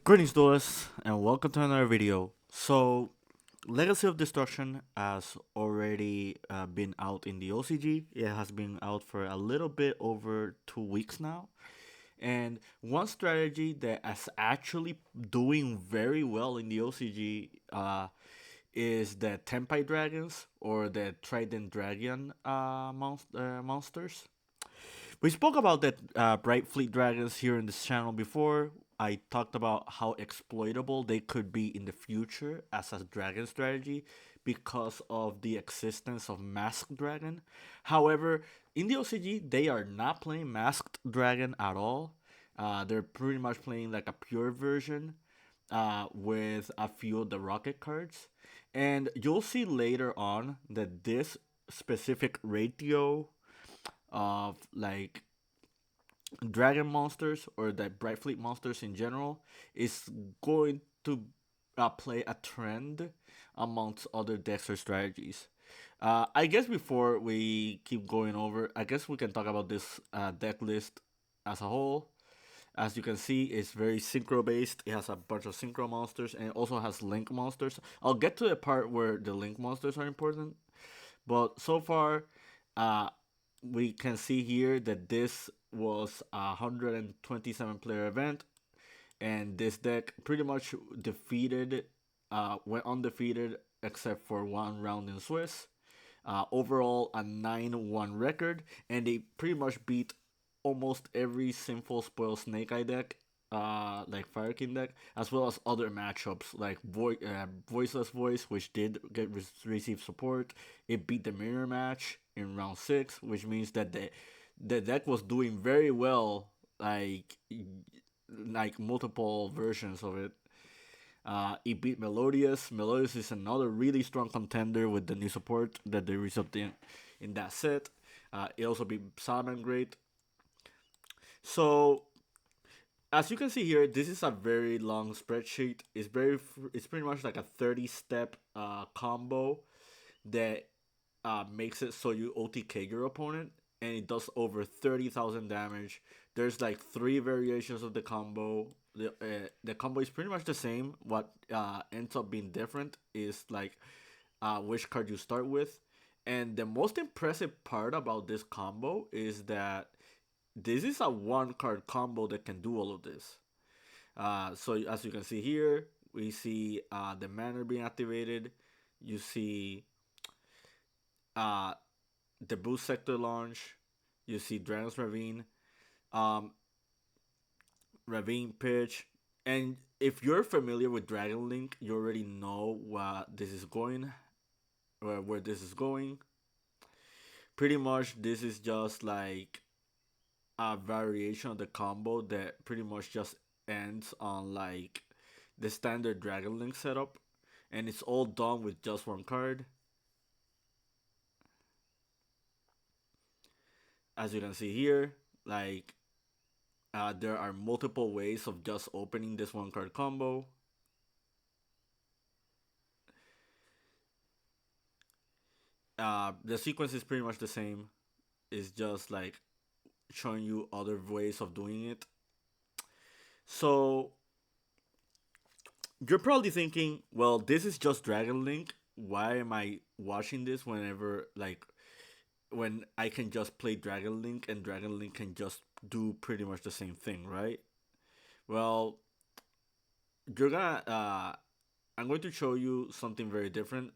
Greetings to us and welcome to another video. So, Legacy of Destruction has already been out in the OCG. It has been out for a little bit over 2 weeks now. And one strategy that is actually doing very well in the OCG is the Tenpai Dragons or the Trident Dragon monsters. We spoke about that Bright Fleet Dragons here in this channel before. I talked about how exploitable they could be in the future as a dragon strategy because of the existence of Masked Dragon. However, in the OCG, they are not playing Masked Dragon at all. They're pretty much playing like a pure version with a few of the rocket cards. And you'll see later on that this specific ratio of like dragon monsters or the bright fleet monsters in general is going to play a trend amongst other decks or strategies. I guess before we keep going over, I guess we can talk about this deck list as a whole. As you can see, it's very synchro based. It has a bunch of synchro monsters and it also has link monsters. I'll get to the part where the link monsters are important. But so far, uh, we can see here that this was a 127 player event, and this deck pretty much defeated, went undefeated except for one round in Swiss. Overall, a 9-1 record, and they pretty much beat almost every sinful spoil snake eye deck, like Fire King deck, as well as other matchups like Voiceless Voice, which did receive support. It beat the mirror match in round 6, which means that the deck was doing very well, like multiple versions of it. It beat Melodious. Melodious is another really strong contender with the new support that they received in that set. It also beat Salaman Great. So as you can see here, this is a very long spreadsheet. It's pretty much like a 30-step combo that makes it so you OTK your opponent, and it does over 30,000 damage. There's like 3 variations of the combo. The combo is pretty much the same. What ends up being different is like which card you start with. And the most impressive part about this combo is that this is a 1 card combo that can do all of this. So as you can see here, we see the manner being activated. You see uh, the boost sector launch. You see Dragon's Ravine, um, Ravine pitch, and if you're familiar with Dragon Link, you already know what this is going, where this is going. Pretty much, this is just like a variation of the combo that pretty much just ends on like the standard Dragon Link setup, and it's all done with just 1 card. As you can see here, like there are multiple ways of just opening this 1 card combo. The sequence is pretty much the same. It's just like showing you other ways of doing it. So you're probably thinking, well, this is just Dragon Link. Why am I watching this whenever like when I can just play Dragon Link and Dragon Link can just do pretty much the same thing, right? Well, you're gonna I'm going to show you something very different,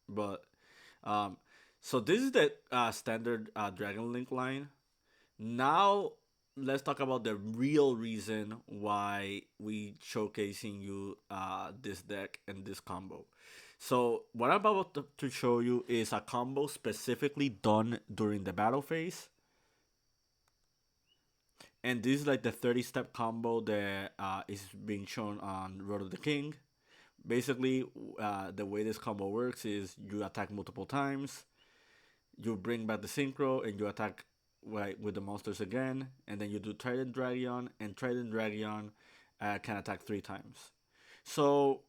but um so this is the standard Dragon Link line. Now let's talk about the real reason why we showcasing you this deck and this combo. So what I'm about to show you is a combo specifically done during the battle phase, and this is like the 30-step combo that is being shown on Road of the King. Basically, the way this combo works is you attack multiple times, you bring back the synchro, and you attack with the monsters again, and then you do Trident Dragon, and Trident Dragon can attack 3 times. So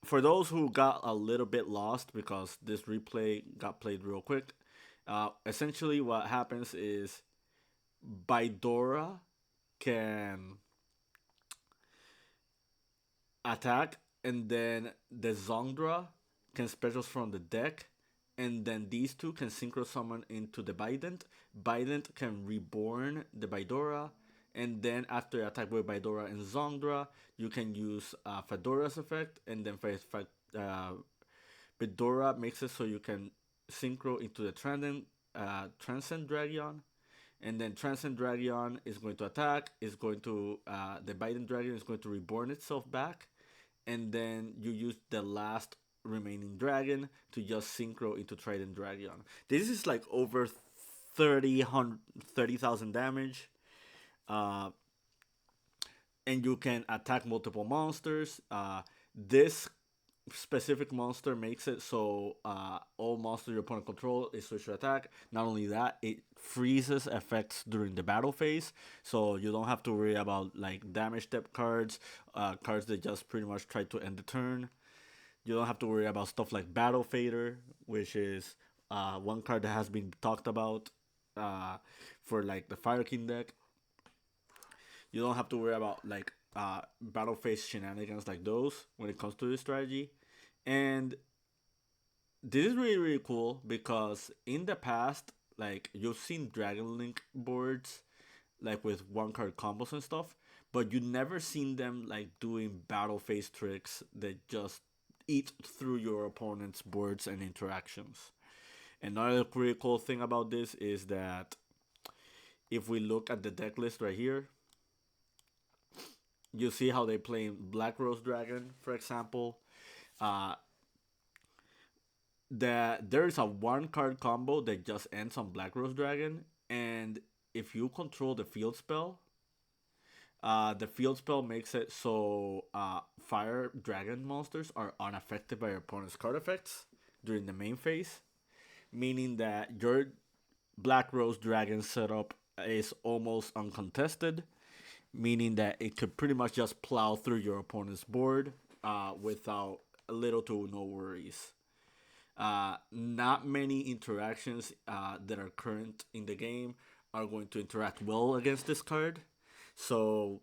for those who got a little bit lost because this replay got played real quick, essentially what happens is Bidora can attack, and then the Zongdra can specials from the deck, and then these two can synchro summon into the Bident. Bident can reborn the Bidora, and then after attack with Bidora and Zongdra, you can use Fedora's effect, and then Bidora makes it so you can synchro into the Transcend Dragon, and then Transcend Dragon is going to attack. Is going to the Biden Dragon is going to reborn itself back, and then you use the last remaining dragon to just synchro into Trident Dragon. This is like over 30,000 damage, uh, and you can attack multiple monsters. This specific monster makes it so all monsters your opponent control is switch to attack. Not only that, it freezes effects during the battle phase, so you don't have to worry about like damage step cards, cards that just pretty much try to end the turn. You don't have to worry about stuff like Battle Fader, which is one card that has been talked about for like the Fire King deck. You don't have to worry about like battle phase shenanigans like those when it comes to this strategy. And this is really really cool because in the past, like you've seen Dragon Link boards like with one card combos and stuff, but you never seen them like doing battle phase tricks that just eat through your opponent's boards and interactions. Another pretty cool thing about this is that if we look at the deck list right here, you see how they play Black Rose Dragon, for example. Uh, there is a one card combo that just ends on Black Rose Dragon, and if you control the field spell makes it so fire dragon monsters are unaffected by your opponent's card effects during the main phase, meaning that your Black Rose Dragon setup is almost uncontested, meaning that it could pretty much just plow through your opponent's board without little to no worries. Not many interactions that are current in the game are going to interact well against this card. So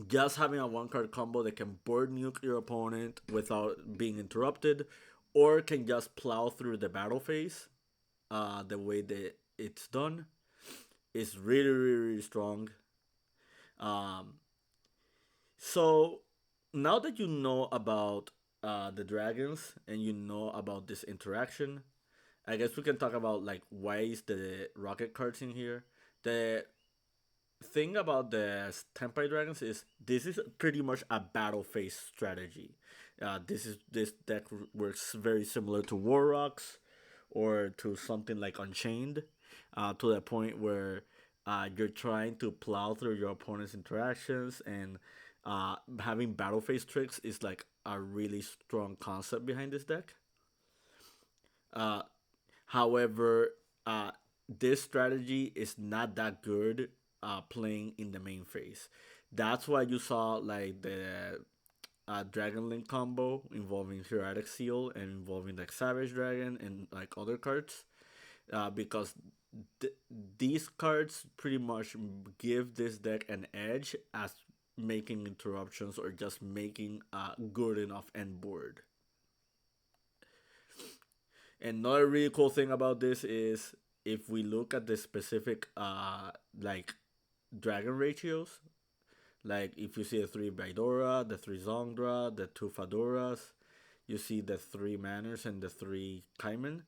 just having a one card combo that can board nuke your opponent without being interrupted, or can just plow through the battle phase, the way that it's done, is really really, really strong. Um, so now that you know about the dragons and you know about this interaction, I guess we can talk about like why is the rocket cards in here. The thing about the Tenpai Dragons is this is pretty much a battle phase strategy. This deck works very similar to War Rocks or to something like Unchained, to the point where you're trying to plow through your opponent's interactions, and having battle phase tricks is like a really strong concept behind this deck. Uh, However, this strategy is not that good playing in the main phase. That's why you saw like the Dragon Link combo involving Heroic Seal and involving like Savage Dragon and like other cards, because th- these cards pretty much give this deck an edge as making interruptions or just making a good enough end board. Another really cool thing about this is if we look at the specific like dragon ratios, like if you see the three Baidora, the three Zongdra, the two Fadoras, you see the three Manners and the three Kaimen.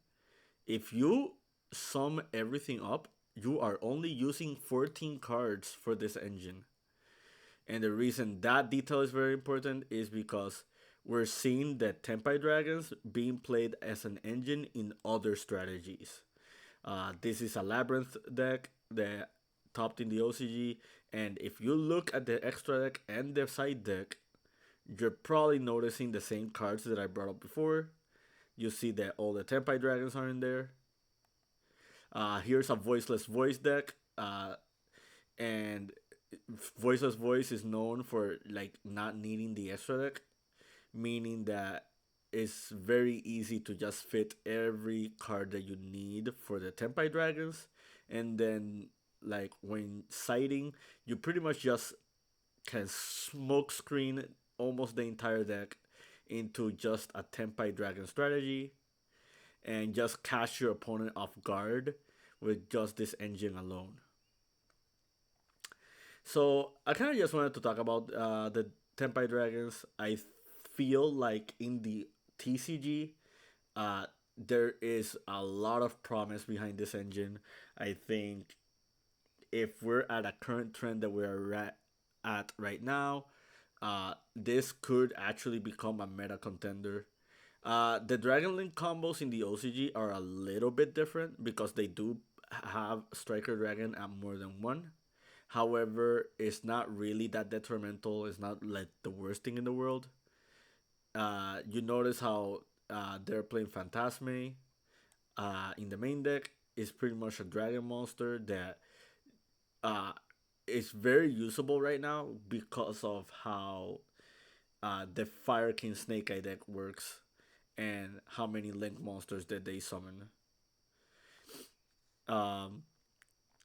If you sum everything up, you are only using 14 cards for this engine. And the reason that detail is very important is because we're seeing the Tenpai Dragons being played as an engine in other strategies. This is a Labyrinth deck that topped in the OCG, and if you look at the extra deck and the side deck, you're probably noticing the same cards that I brought up before. You see that all the Tenpai Dragons are in there. Here's a Voiceless Voice deck, and Voiceless Voice is known for like not needing the extra deck, meaning that it's very easy to just fit every card that you need for the Tenpai Dragons, and then like when sighting, you pretty much just can smoke screen almost the entire deck into just a Tenpai Dragon strategy and just catch your opponent off guard with just this engine alone. So I kind of just wanted to talk about the Tenpai Dragons. I feel like in the TCG, uh, there is a lot of promise behind this engine. I think if we're at a current trend that we're at right now, this could actually become a meta contender. The Dragon Link combos in the OCG are a little bit different because they do have Striker Dragon at more than one. However, it's not really that detrimental. It's not like the worst thing in the world. You notice how they're playing Phantasme in the main deck. It's pretty much a dragon monster that uh, is very usable right now because of how the Fire King Snake Eye deck works and how many link monsters that they summon. Um,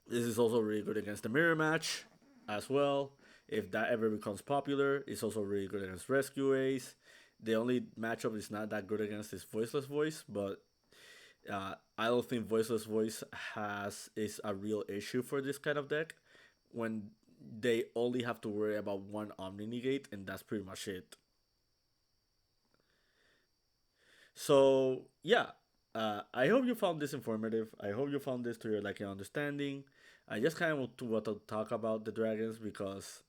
this is also really good against the mirror match as well. If that ever becomes popular, it's also really good against Rescue Ace. The only matchup is not that good against is Voiceless Voice, but I don't think Voiceless Voice is a real issue for this kind of deck when they only have to worry about one Omni Negate, and that's pretty much it. So yeah, I hope you found this informative. I hope you found this to your like understanding. I just kind of want to talk about the dragons because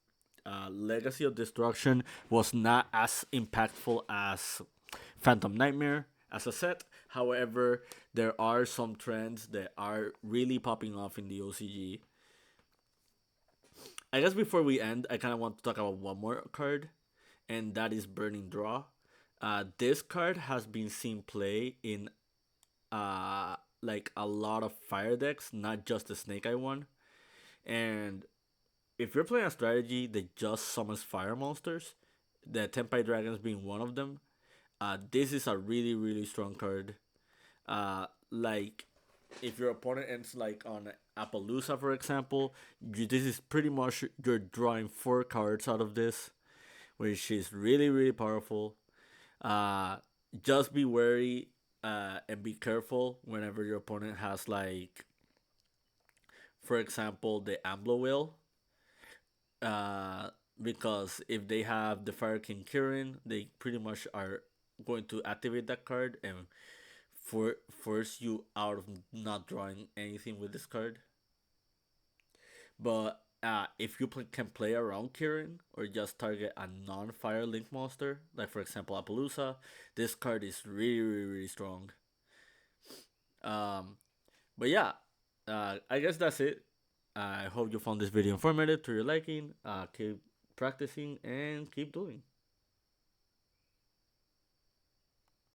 Legacy of Destruction was not as impactful as Phantom Nightmare as a set. However, there are some trends that are really popping off in the OCG. I guess before we end, I kind of want to talk about one more card, and that is Burning Draw. This card has been seen play in like a lot of fire decks, not just the Snake Eye one. And if you're playing a strategy that just summons fire monsters, the Tenpai Dragons being one of them, this is a really strong card. Like if your opponent ends like on Appaloosa, for example, this is pretty much you're drawing 4 cards out of this, which is really powerful. Uh, just be wary and be careful whenever your opponent has like, for example, the Amblo Whale. Uh, because if they have the Fire King Kirin, they pretty much are going to activate that card and force you out of not drawing anything with this card. But if you can play around Kirin or just target a non-fire link monster, like for example Appaloosa, this card is really strong. Um, but yeah, I guess that's it. I hope you found this video informative to your liking. Keep practicing and keep doing.